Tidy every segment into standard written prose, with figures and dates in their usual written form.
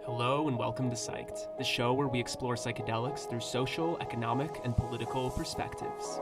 Hello and welcome to Psyched, the show where we explore psychedelics through social, economic, and political perspectives.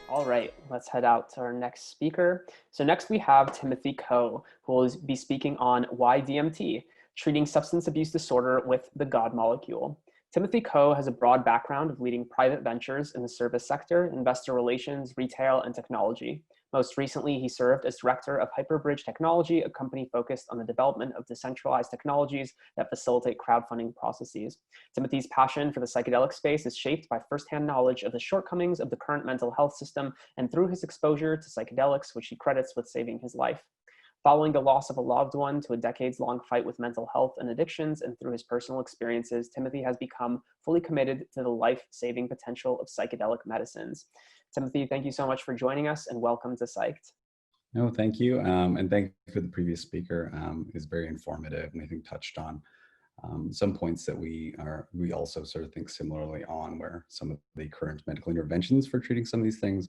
All right, let's head out to our next speaker. So next we have Timothy Ko, who will be speaking on why DMT, treating substance abuse disorder with the God molecule. Timothy Ko has a broad background of leading private ventures in the service sector, investor relations, retail, and technology. Most recently, he served as Director of Hyperbridge Technology, a company focused on the development of decentralized technologies that facilitate crowdfunding processes. Timothy's passion for the psychedelic space is shaped by firsthand knowledge of the shortcomings of the current mental health system and through his exposure to psychedelics, which he credits with saving his life. Following the loss of a loved one to a decades-long fight with mental health and addictions, and through his personal experiences, Timothy has become fully committed to the life-saving potential of psychedelic medicines. Timothy, thank you so much for joining us and welcome to Psyched. No, thank you. And thank you for the previous speaker. It was very informative and I think touched on some points that we also sort of think similarly on, where some of the current medical interventions for treating some of these things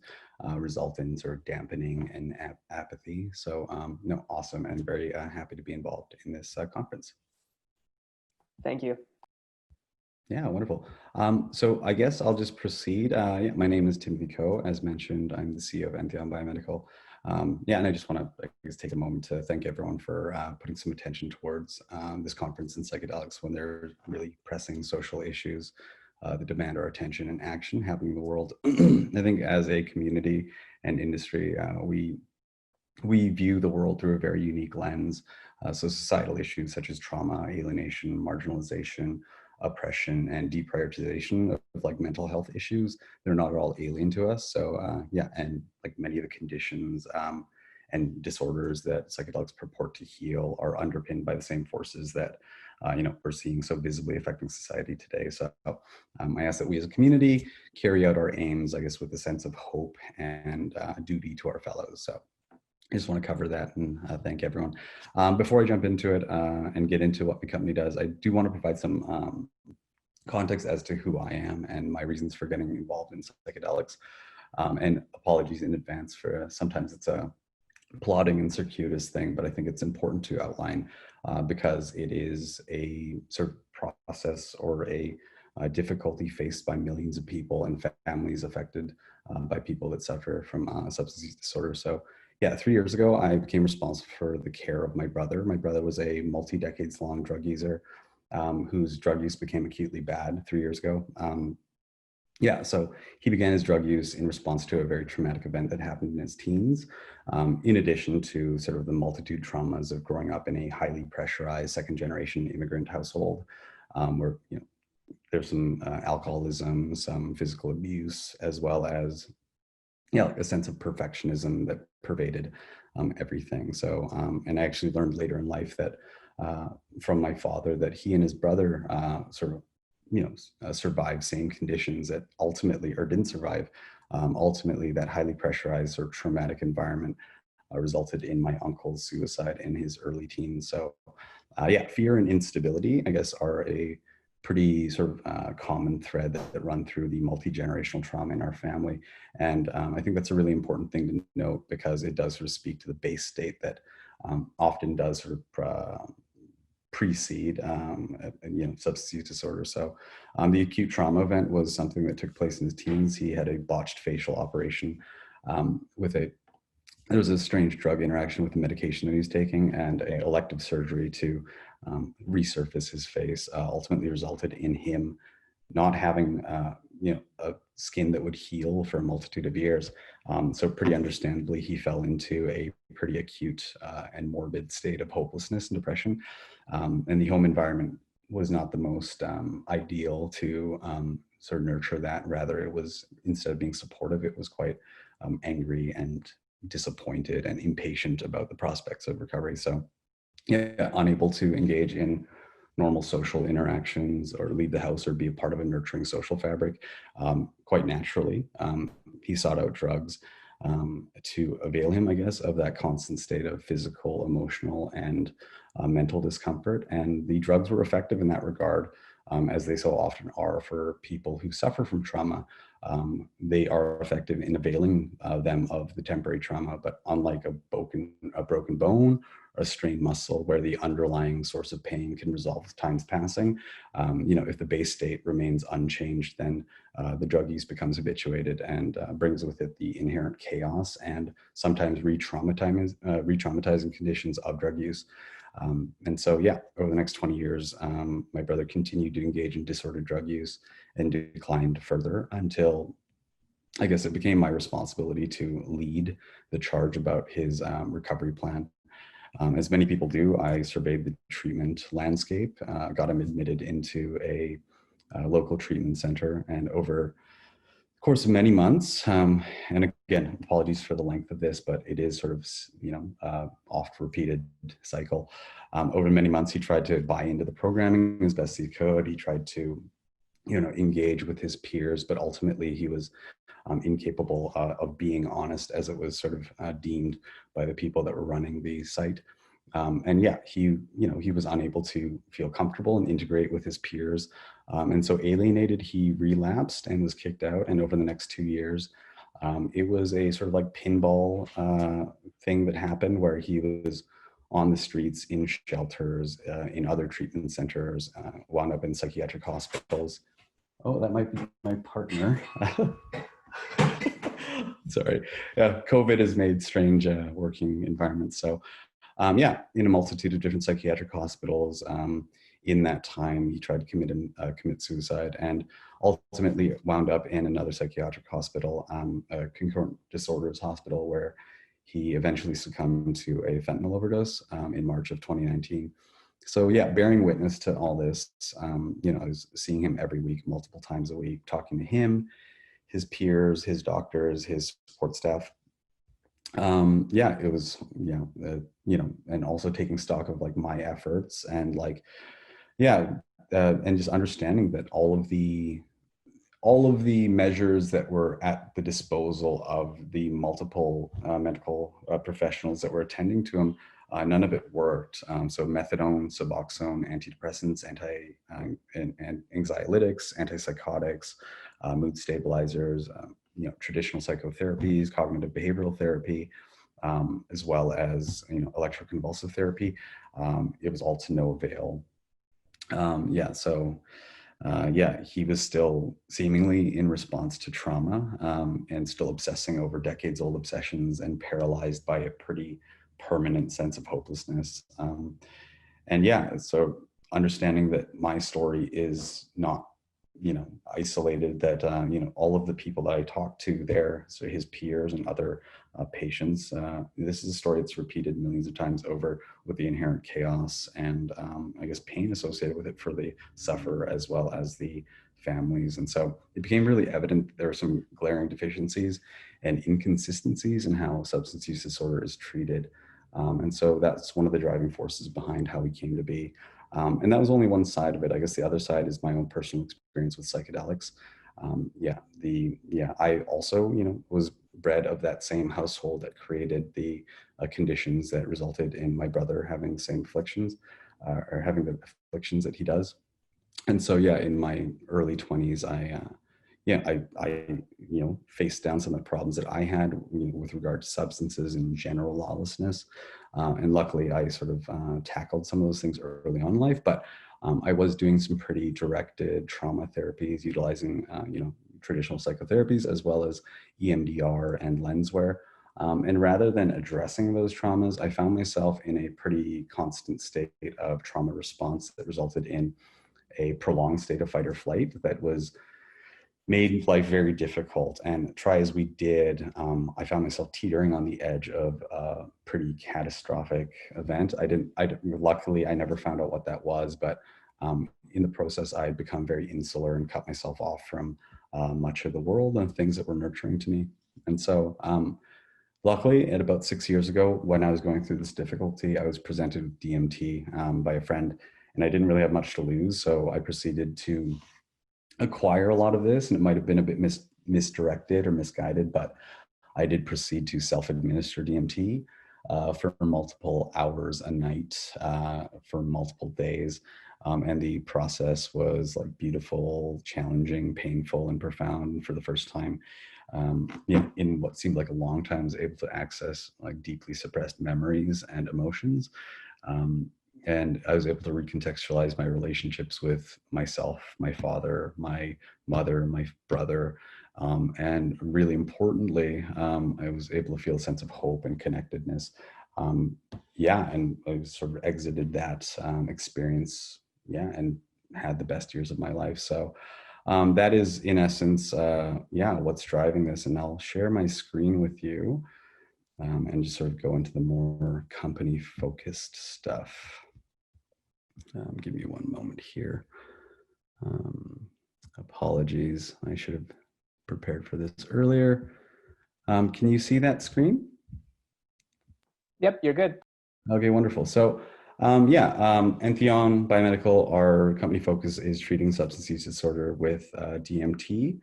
result in sort of dampening and apathy. So no, awesome, and very happy to be involved in this conference. Thank you. Yeah, wonderful. So I guess I'll just proceed. Yeah, my name is Timothy Ko. As mentioned, I'm the CEO of Entheon Biomedical. Yeah, and I just want to take a moment to thank everyone for putting some attention towards this conference in psychedelics when there are really pressing social issues that demand our attention and action happening in the world. I think as a community and industry, we view the world through a very unique lens. So societal issues such as trauma, alienation, marginalization, oppression, and deprioritization of like mental health issues, they're not at all alien to us. So yeah, and like many of the conditions and disorders that psychedelics purport to heal are underpinned by the same forces that we're seeing so visibly affecting society today. So I ask that we as a community carry out our aims, I guess, with a sense of hope and duty to our fellows. So I just want to cover that and thank everyone. Before I jump into it and get into what the company does, I do want to provide some context as to who I am and my reasons for getting involved in psychedelics. And apologies in advance for sometimes it's a plodding and circuitous thing, but I think it's important to outline because it is a sort of process or a difficulty faced by millions of people and families affected by people that suffer from substance use disorder. So yeah, 3 years ago, I became responsible for the care of my brother. My brother was a multi-decades-long drug user whose drug use became acutely bad 3 years ago. Yeah, so he began his drug use in response to a very traumatic event that happened in his teens, in addition to sort of the multitude traumas of growing up in a highly pressurized second-generation immigrant household, where there's some alcoholism, some physical abuse, as well as like a sense of perfectionism that pervaded everything. So, and I actually learned later in life that from my father that he and his brother survived same conditions that ultimately, or didn't survive, ultimately that highly pressurized or traumatic environment resulted in my uncle's suicide in his early teens. So yeah, fear and instability, I guess, are a pretty sort of common thread that run through the multi-generational trauma in our family. And I think that's a really important thing to note because it does sort of speak to the base state that often does sort of precede substance use disorder. So the acute trauma event was something that took place in his teens. He had a botched facial operation there was a strange drug interaction with the medication that he was taking, and an elective surgery to resurface his face ultimately resulted in him not having a skin that would heal for a multitude of years. So pretty understandably, he fell into a pretty acute and morbid state of hopelessness and depression. And the home environment was not the most ideal to sort of nurture that. Rather, it was, instead of being supportive, it was quite angry and disappointed and impatient about the prospects of recovery. So yeah, unable to engage in normal social interactions or leave the house or be a part of a nurturing social fabric. Quite naturally, he sought out drugs to avail him, I guess, of that constant state of physical, emotional, and mental discomfort. And the drugs were effective in that regard, as they so often are for people who suffer from trauma. They are effective in availing them of the temporary trauma, but unlike a broken bone or a strained muscle where the underlying source of pain can resolve with time's passing, if the base state remains unchanged, then the drug use becomes habituated and brings with it the inherent chaos and sometimes re-traumatizing conditions of drug use. And so, yeah, over the next 20 years, my brother continued to engage in disordered drug use and declined further until I guess it became my responsibility to lead the charge about his recovery plan. As many people do, I surveyed the treatment landscape, got him admitted into a local treatment center, and over the course of many months, and again, apologies for the length of this, but it is sort of, oft repeated cycle. Over many months, he tried to buy into the programming as best he could. He tried to, engage with his peers, but ultimately he was incapable of being honest, as it was sort of deemed by the people that were running the site. And yeah, he was unable to feel comfortable and integrate with his peers. And so alienated, he relapsed and was kicked out. And over the next 2 years, it was a sort of like pinball thing that happened where he was on the streets, in shelters, in other treatment centers, wound up in psychiatric hospitals. Oh, that might be my partner. Sorry. Yeah, COVID has made strange working environments. So yeah, in a multitude of different psychiatric hospitals. In that time, he tried to commit suicide and ultimately wound up in another psychiatric hospital, a concurrent disorders hospital, where he eventually succumbed to a fentanyl overdose in March of 2019. So yeah, bearing witness to all this, I was seeing him every week, multiple times a week, talking to him, his peers, his doctors, his support staff. Yeah, it was, and also taking stock of like my efforts and like, yeah, and just understanding that all of the measures that were at the disposal of the multiple medical professionals that were attending to him, none of it worked. So methadone, Suboxone, antidepressants, and anxiolytics, antipsychotics, mood stabilizers, traditional psychotherapies, cognitive behavioral therapy, as well as electroconvulsive therapy. It was all to no avail. He was still seemingly in response to trauma and still obsessing over decades-old obsessions and paralyzed by a pretty permanent sense of hopelessness. So understanding that my story is not, isolated, that, all of the people that I talked to there, so his peers and other patients, this is a story that's repeated millions of times over with the inherent chaos and I guess pain associated with it for the sufferer as well as the families. And so it became really evident there were some glaring deficiencies and inconsistencies in how substance use disorder is treated. And so that's one of the driving forces behind how we came to be. And that was only one side of it. I guess the other side is my own personal experience with psychedelics. I also, was bred of that same household that created the conditions that resulted in my brother having the same afflictions or having the afflictions that he does. And so, yeah, in my early 20s, I faced down some of the problems that I had with regard to substances and general lawlessness. And luckily, I sort of tackled some of those things early on in life, but I was doing some pretty directed trauma therapies, utilizing, traditional psychotherapies, as well as EMDR and lenswear. And rather than addressing those traumas, I found myself in a pretty constant state of trauma response that resulted in a prolonged state of fight or flight that made life very difficult. And try as we did, I found myself teetering on the edge of a pretty catastrophic event. Luckily, I never found out what that was, but in the process, I had become very insular and cut myself off from much of the world and things that were nurturing to me. And so luckily, at about 6 years ago, when I was going through this difficulty, I was presented with DMT by a friend. and I didn't really have much to lose. So I proceeded to acquire a lot of this, and it might have been a bit misdirected or misguided, but I did proceed to self-administer DMT for multiple hours a night for multiple days. And the process was like beautiful, challenging, painful, and profound for the first time. In what seemed like a long time, I was able to access like deeply suppressed memories and emotions. And I was able to recontextualize my relationships with myself, my father, my mother, my brother, and really importantly, I was able to feel a sense of hope and connectedness. Yeah, and I sort of exited that experience, yeah, and had the best years of my life. So that is, in essence, yeah, what's driving this. And I'll share my screen with you and just sort of go into the more company-focused stuff. Give me one moment here. Apologies, I should have prepared for this earlier. Can you see that screen? Yep, you're good. Okay, wonderful. So Entheon Biomedical, our company focus is treating substance use disorder with DMT.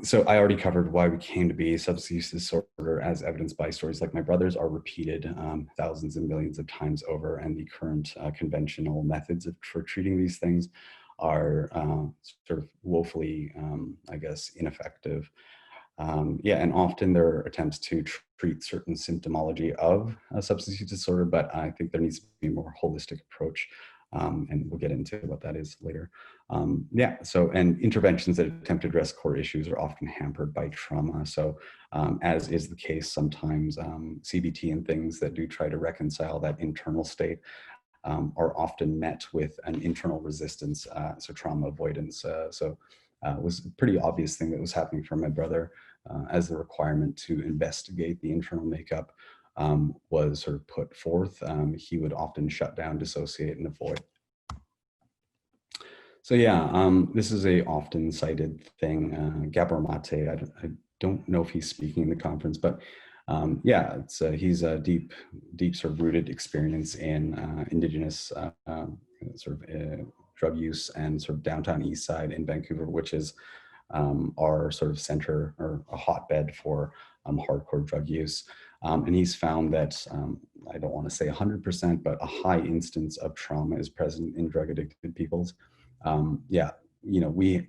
So I already covered why we came to be. Substance use disorder, as evidenced by stories like my brother's, are repeated thousands and millions of times over, and the current conventional methods for treating these things are sort of woefully, I guess, ineffective. And often there are attempts to treat certain symptomology of a substance use disorder, but I think there needs to be a more holistic approach. And we'll get into what that is later. And interventions that attempt to address core issues are often hampered by trauma. So as is the case sometimes, CBT and things that do try to reconcile that internal state are often met with an internal resistance, so trauma avoidance. It was a pretty obvious thing that was happening for my brother as the requirement to investigate the internal makeup was sort of put forth. He would often shut down, dissociate, and avoid. So this is a often cited thing. Gabor Mate, I don't know if he's speaking in the conference, but he's a deep sort of rooted experience in indigenous drug use and sort of downtown east side in Vancouver, which is our sort of center or a hotbed for hardcore drug use. And he's found that, I don't want to say 100%, but a high instance of trauma is present in drug addicted peoples.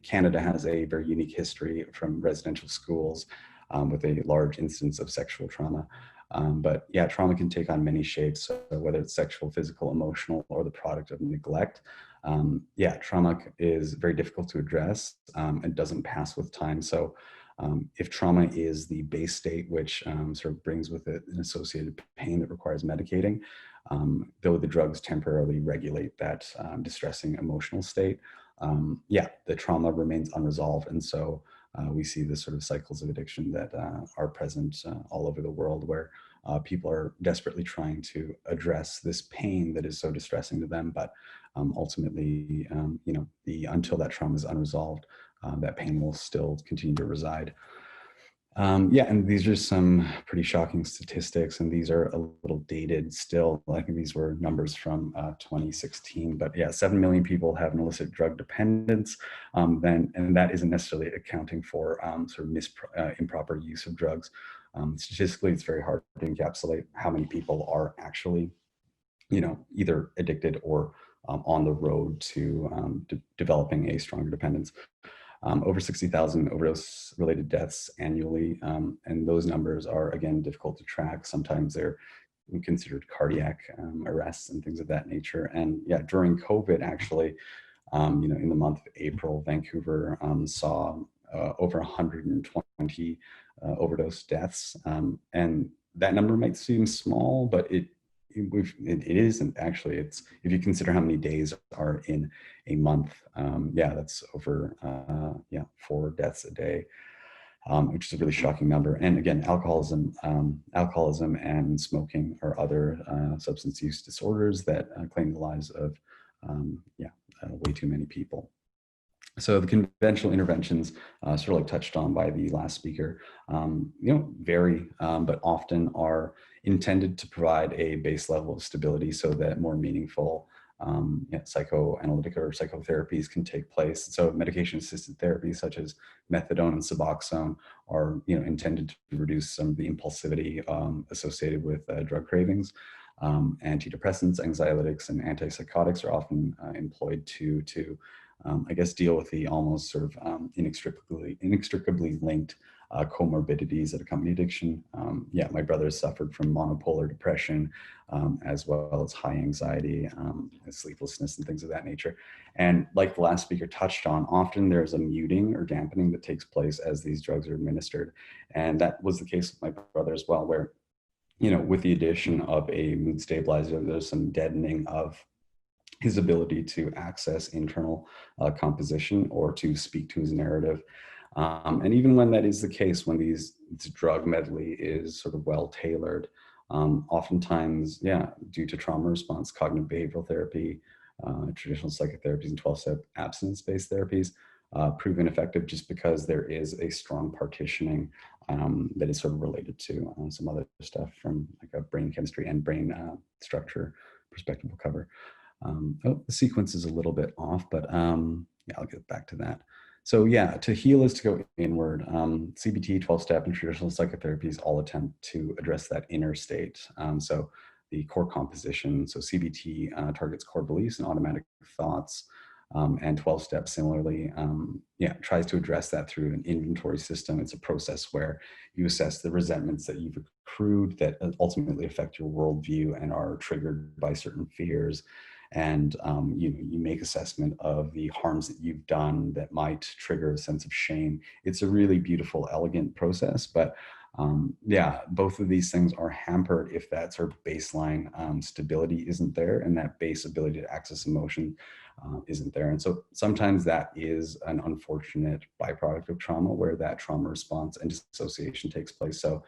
Canada has a very unique history from residential schools with a large instance of sexual trauma. Trauma can take on many shapes, whether it's sexual, physical, emotional, or the product of neglect. Trauma is very difficult to address and doesn't pass with time. So if trauma is the base state, which sort of brings with it an associated pain that requires medicating, though the drugs temporarily regulate that distressing emotional state, the trauma remains unresolved. And so we see the sort of cycles of addiction that are present all over the world, where people are desperately trying to address this pain that is so distressing to them. But ultimately, until that trauma is unresolved, that pain will still continue to reside. And these are some pretty shocking statistics, and these are a little dated still. I think these were numbers from 2016, but 7 million people have an illicit drug dependence, and that isn't necessarily accounting for sort of improper use of drugs. Statistically, it's very hard to encapsulate how many people are actually, either addicted or on the road to developing a stronger dependence. Over 60,000 overdose-related deaths annually, and those numbers are, again, difficult to track. Sometimes they're considered cardiac arrests and things of that nature. And during COVID, actually, in the month of April, Vancouver saw over 120 overdose deaths, and that number might seem small, but it isn't actually. It's, if you consider how many days are in a month, that's over 4 deaths a day, which is a really shocking number. And again, alcoholism and smoking are other substance use disorders that claim the lives of way too many people. So the conventional interventions, sort of like touched on by the last speaker, vary, but often are intended to provide a base level of stability so that more meaningful psychoanalytic or psychotherapies can take place. So medication-assisted therapies such as methadone and Suboxone are intended to reduce some of the impulsivity associated with drug cravings. Antidepressants, anxiolytics, and antipsychotics are often employed to I guess, deal with the almost sort of inextricably linked comorbidities that accompany addiction. My brother suffered from monopolar depression, as well as high anxiety, sleeplessness, and things of that nature. And like the last speaker touched on, often there's a muting or dampening that takes place as these drugs are administered. And that was the case with my brother as well, where, with the addition of a mood stabilizer, there's some deadening of his ability to access internal composition or to speak to his narrative. And even when that is the case, when this drug medley is sort of well tailored, oftentimes, due to trauma response, cognitive behavioral therapy, traditional psychotherapies, and 12-step abstinence-based therapies prove ineffective just because there is a strong partitioning that is sort of related to some other stuff from like a brain chemistry and brain structure perspective we'll cover. The sequence is a little bit off, but I'll get back to that. So to heal is to go inward. CBT, 12-step, and traditional psychotherapies all attempt to address that inner state. So the core composition, so CBT targets core beliefs and automatic thoughts, and 12-step similarly, tries to address that through an inventory system. It's a process where you assess the resentments that you've accrued that ultimately affect your worldview and are triggered by certain fears. And you make assessment of the harms that you've done that might trigger a sense of shame. It's a really beautiful, elegant process, but both of these things are hampered if that sort of baseline stability isn't there, and that base ability to access emotion isn't there. And so sometimes that is an unfortunate byproduct of trauma, where that trauma response and dissociation takes place. So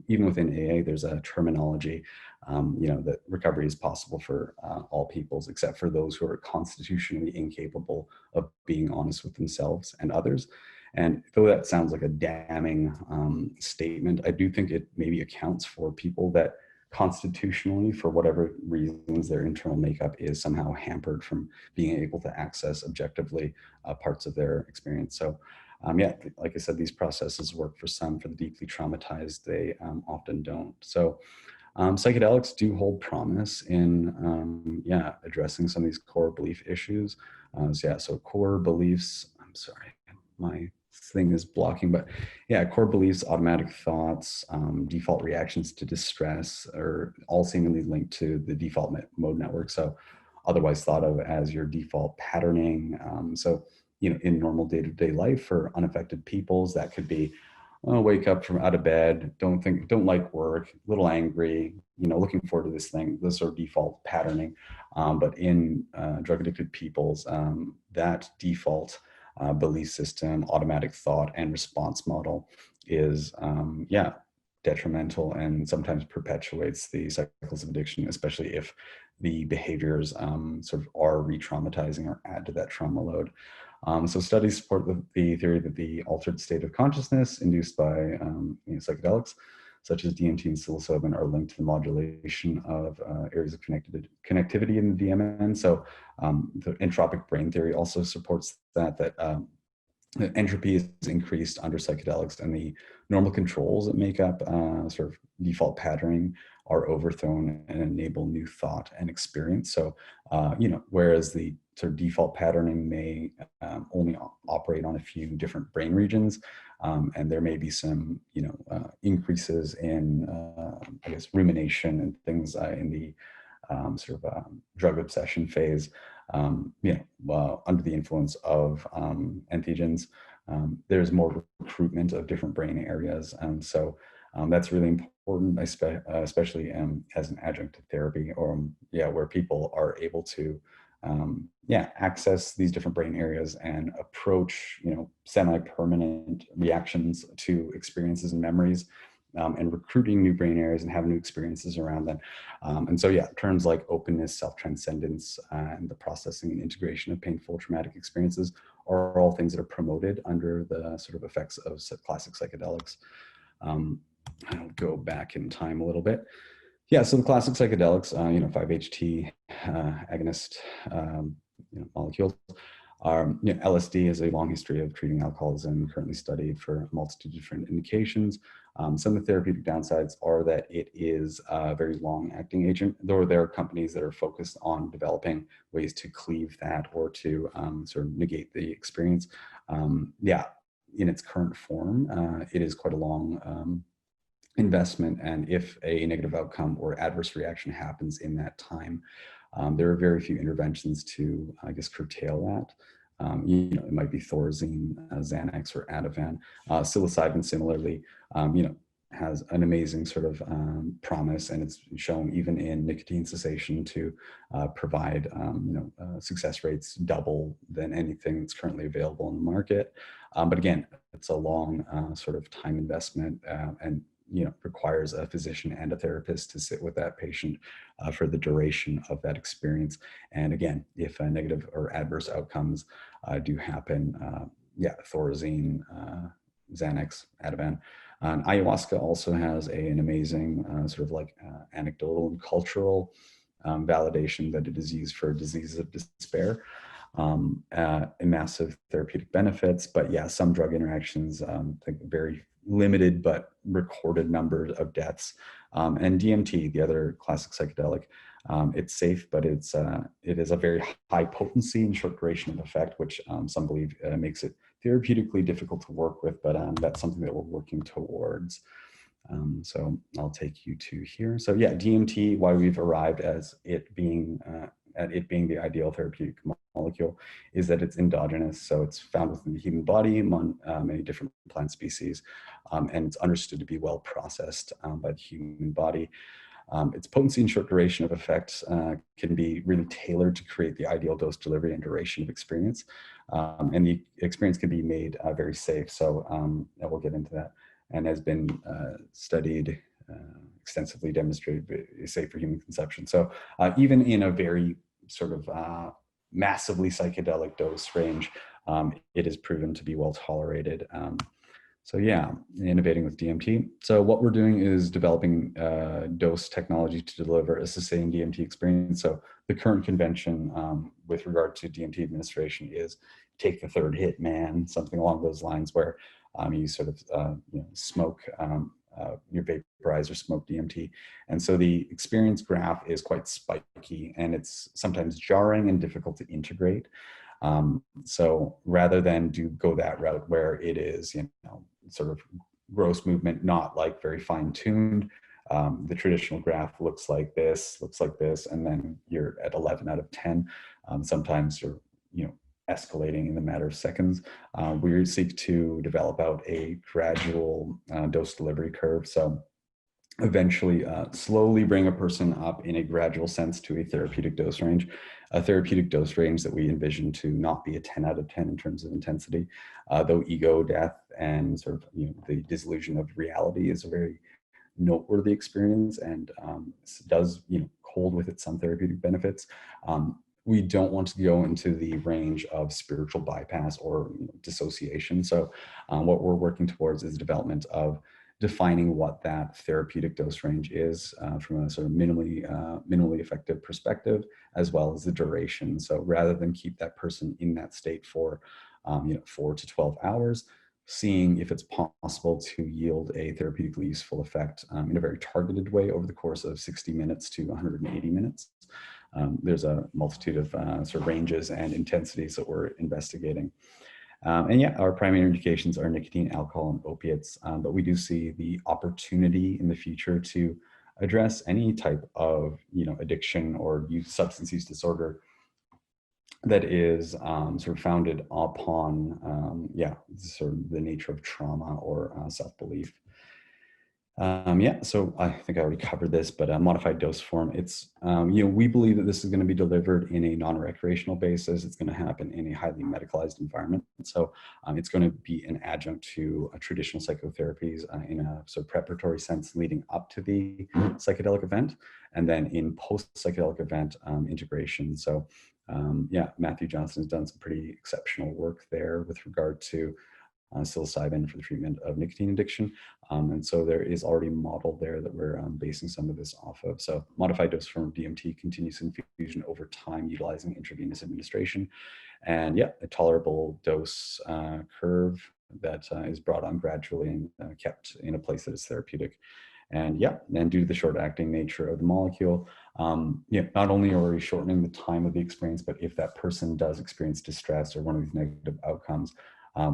even within AA, there's a terminology, that recovery is possible for all peoples, except for those who are constitutionally incapable of being honest with themselves and others. And though that sounds like a damning statement, I do think it maybe accounts for people that constitutionally, for whatever reasons their internal makeup is somehow hampered from being able to access objectively parts of their experience. So like I said, these processes work for some. For the deeply traumatized, they often don't. So psychedelics do hold promise in addressing some of these core belief issues. So core beliefs, I'm sorry, my thing is blocking, but core beliefs, automatic thoughts, default reactions to distress are all seemingly linked to the default mode network. So otherwise thought of as your default patterning. In normal day-to-day life for unaffected peoples, that could be wake up from out of bed, don't like work, a little angry, looking forward to this thing, this sort of default patterning. But in drug addicted peoples, that default belief system, automatic thought and response model is detrimental and sometimes perpetuates the cycles of addiction, especially if the behaviors sort of are re-traumatizing or add to that trauma load. So studies support the theory that the altered state of consciousness induced by psychedelics, such as DMT and psilocybin, are linked to the modulation of areas of connectivity in the DMN. So the entropic brain theory also supports that entropy is increased under psychedelics, and the normal controls that make up sort of default patterning are overthrown and enable new thought and experience. So, whereas the sort of default patterning may only operate on a few different brain regions, and there may be some, increases in, rumination and things in the drug obsession phase. Under the influence of entheogens, there's more recruitment of different brain areas. So that's really important, especially as an adjunct to therapy, or where people are able to access these different brain areas and approach, semi-permanent reactions to experiences and memories, and recruiting new brain areas and having new experiences around them. Terms like openness, self-transcendence, and the processing and integration of painful traumatic experiences are all things that are promoted under the sort of effects of classic psychedelics. I'll go back in time a little bit. Yeah, so the classic psychedelics, 5-HT agonist molecules are, LSD has a long history of treating alcoholism, currently studied for a multitude of different indications. Some of the therapeutic downsides are that it is a very long-acting agent, though there are companies that are focused on developing ways to cleave that or to sort of negate the experience. Yeah, in its current form, it is quite a long investment, and if a negative outcome or adverse reaction happens in that time, there are very few interventions to, I guess, curtail that. It might be Thorazine, Xanax, or Ativan. Psilocybin, similarly, has an amazing sort of promise, and it's shown even in nicotine cessation to provide, success rates double than anything that's currently available in the market. But again, it's a long sort of time investment, and requires a physician and a therapist to sit with that patient for the duration of that experience. And again, if negative or adverse outcomes do happen, Thorazine, Xanax, Ativan. Ayahuasca also has an amazing sort of like anecdotal and cultural validation that it is used for diseases of despair. Massive therapeutic benefits, but yeah, some drug interactions, like very limited but recorded numbers of deaths. And DMT, the other classic psychedelic, it's safe, but it is a very high potency and short duration of effect, which some believe makes it therapeutically difficult to work with, but that's something that we're working towards. So I'll take you to here. So yeah, DMT, why we've arrived as it being at it being the ideal therapeutic molecule is that it's endogenous. So it's found within the human body among many different plant species, and it's understood to be well processed by the human body. Its potency and short duration of effects can be really tailored to create the ideal dose delivery and duration of experience. And the experience can be made very safe. So we'll get into that, and has been studied, extensively demonstrated safe for human consumption. So even in a very sort of massively psychedelic dose range, it is proven to be well tolerated. So yeah, innovating with DMT. So what we're doing is developing dose technology to deliver a sustained DMT experience. So the current convention with regard to DMT administration is take the third hit, man, something along those lines, where you sort of smoke, you vaporize or smoke DMT. And so the experience graph is quite spiky, and it's sometimes jarring and difficult to integrate. So rather than go that route where it is, sort of gross movement, not like very fine tuned, the traditional graph looks like this, and then you're at 11 out of 10. Sometimes you're, escalating in a matter of seconds. We seek to develop out a gradual dose delivery curve. So eventually slowly bring a person up in a gradual sense to a therapeutic dose range that we envision to not be a 10 out of 10 in terms of intensity, though ego, death, and sort of the dissolution of reality is a very noteworthy experience, and does hold with it some therapeutic benefits. We don't want to go into the range of spiritual bypass or dissociation. So what we're working towards is development of defining what that therapeutic dose range is from a sort of minimally effective perspective, as well as the duration. So rather than keep that person in that state for 4 to 12 hours, seeing if it's possible to yield a therapeutically useful effect in a very targeted way over the course of 60 minutes to 180 minutes. There's a multitude of sort of ranges and intensities that we're investigating. And yeah, our primary indications are nicotine, alcohol, and opiates, but we do see the opportunity in the future to address any type of addiction or substance use disorder that is sort of founded upon sort of the nature of trauma or self-belief. So I think I already covered this, but a modified dose form, it's, we believe that this is going to be delivered in a non-recreational basis. It's going to happen in a highly medicalized environment. So it's going to be an adjunct to traditional psychotherapies in a sort of preparatory sense leading up to the psychedelic event, and then in post-psychedelic event integration. So Matthew Johnson has done some pretty exceptional work there with regard to psilocybin for the treatment of nicotine addiction. And so there is already a model there that we're basing some of this off of. So modified dose form of DMT, continuous infusion over time, utilizing intravenous administration. And yeah, a tolerable dose curve that is brought on gradually and kept in a place that is therapeutic. And yeah, and due to the short-acting nature of the molecule, not only are we shortening the time of the experience, but if that person does experience distress or one of these negative outcomes,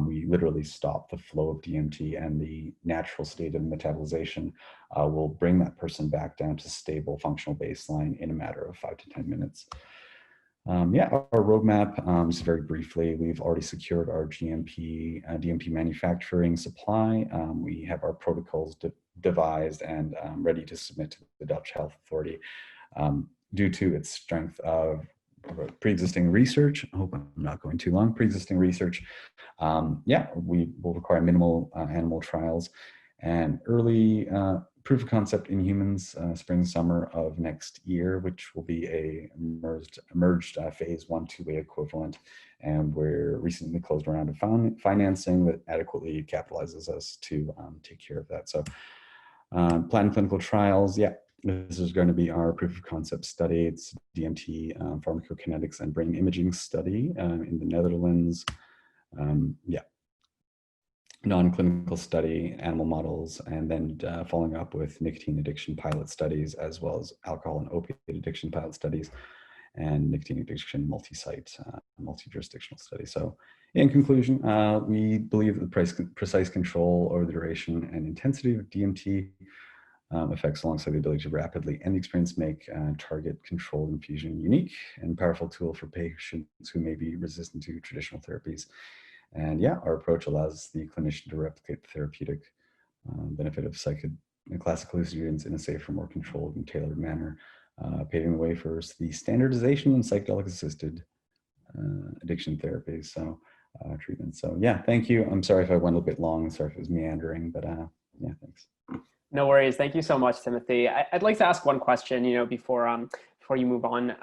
we literally stop the flow of DMT, and the natural state of metabolization will bring that person back down to stable functional baseline in a matter of 5 to 10 minutes. Our roadmap, just very briefly, we've already secured our DMT manufacturing supply. We have our protocols devised and ready to submit to the Dutch Health Authority. Due to its strength of pre-existing research, I hope I'm not going too long, pre-existing research, we will require minimal animal trials and early proof of concept in humans spring, summer of next year, which will be a emerged phase 1/2A equivalent. And we're recently closed a round of financing that adequately capitalizes us to take care of that. So planned clinical trials, this is going to be our proof of concept study. It's DMT pharmacokinetics and brain imaging study in the Netherlands. Non-clinical study, animal models, and then following up with nicotine addiction pilot studies, as well as alcohol and opiate addiction pilot studies, and nicotine addiction multi-site, multi-jurisdictional study. So in conclusion, we believe that the precise control over the duration and intensity of DMT effects, alongside the ability to rapidly end the experience, make target controlled infusion unique and powerful tool for patients who may be resistant to traditional therapies. And our approach allows the clinician to replicate the therapeutic benefit of classic hallucinogens in a safer, more controlled and tailored manner, paving the way for the standardization in psychedelic-assisted addiction therapies, treatment. So thank you. I'm sorry if I went a bit long. Sorry if it was meandering, but thanks. No worries. Thank you so much, Timothy. I'd like to ask one question, before you move on.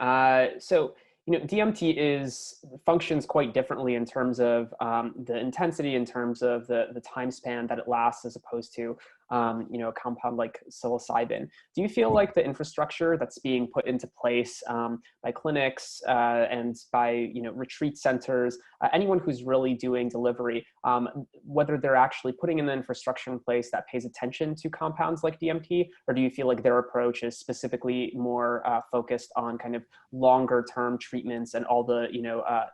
DMT functions quite differently in terms of the intensity, in terms of the time span that it lasts, as opposed to a compound like psilocybin. Do you feel like the infrastructure that's being put into place by clinics and by retreat centers, anyone who's really doing delivery, whether they're actually putting in the infrastructure in place that pays attention to compounds like DMT, or do you feel like their approach is specifically more focused on kind of longer term treatments and all the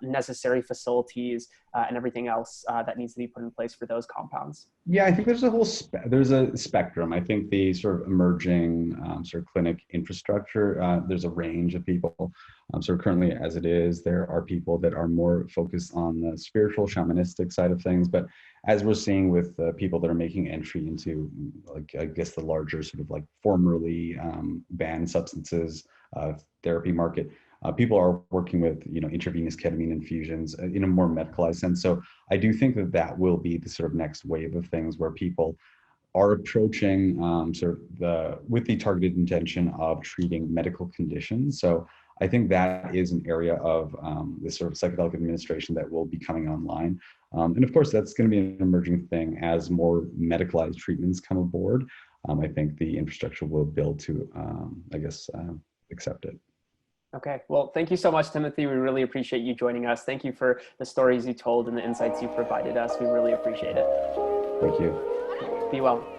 necessary facilities and everything else that needs to be put in place for those compounds? Yeah, I think there's a spectrum. I think the sort of emerging sort of clinic infrastructure, there's a range of people. Currently as it is, there are people that are more focused on the spiritual shamanistic side of things. But as we're seeing with people that are making entry into, like, I guess the larger sort of like formerly banned substances therapy market, people are working with, intravenous ketamine infusions in a more medicalized sense. So I do think that will be the sort of next wave of things where people are approaching with the targeted intention of treating medical conditions. So I think that is an area of this sort of psychedelic administration that will be coming online. And of course, that's going to be an emerging thing as more medicalized treatments come aboard. I think the infrastructure will build to, accept it. Okay, well, thank you so much, Timothy. We really appreciate you joining us. Thank you for the stories you told and the insights you provided us. We really appreciate it. Thank you. Be well.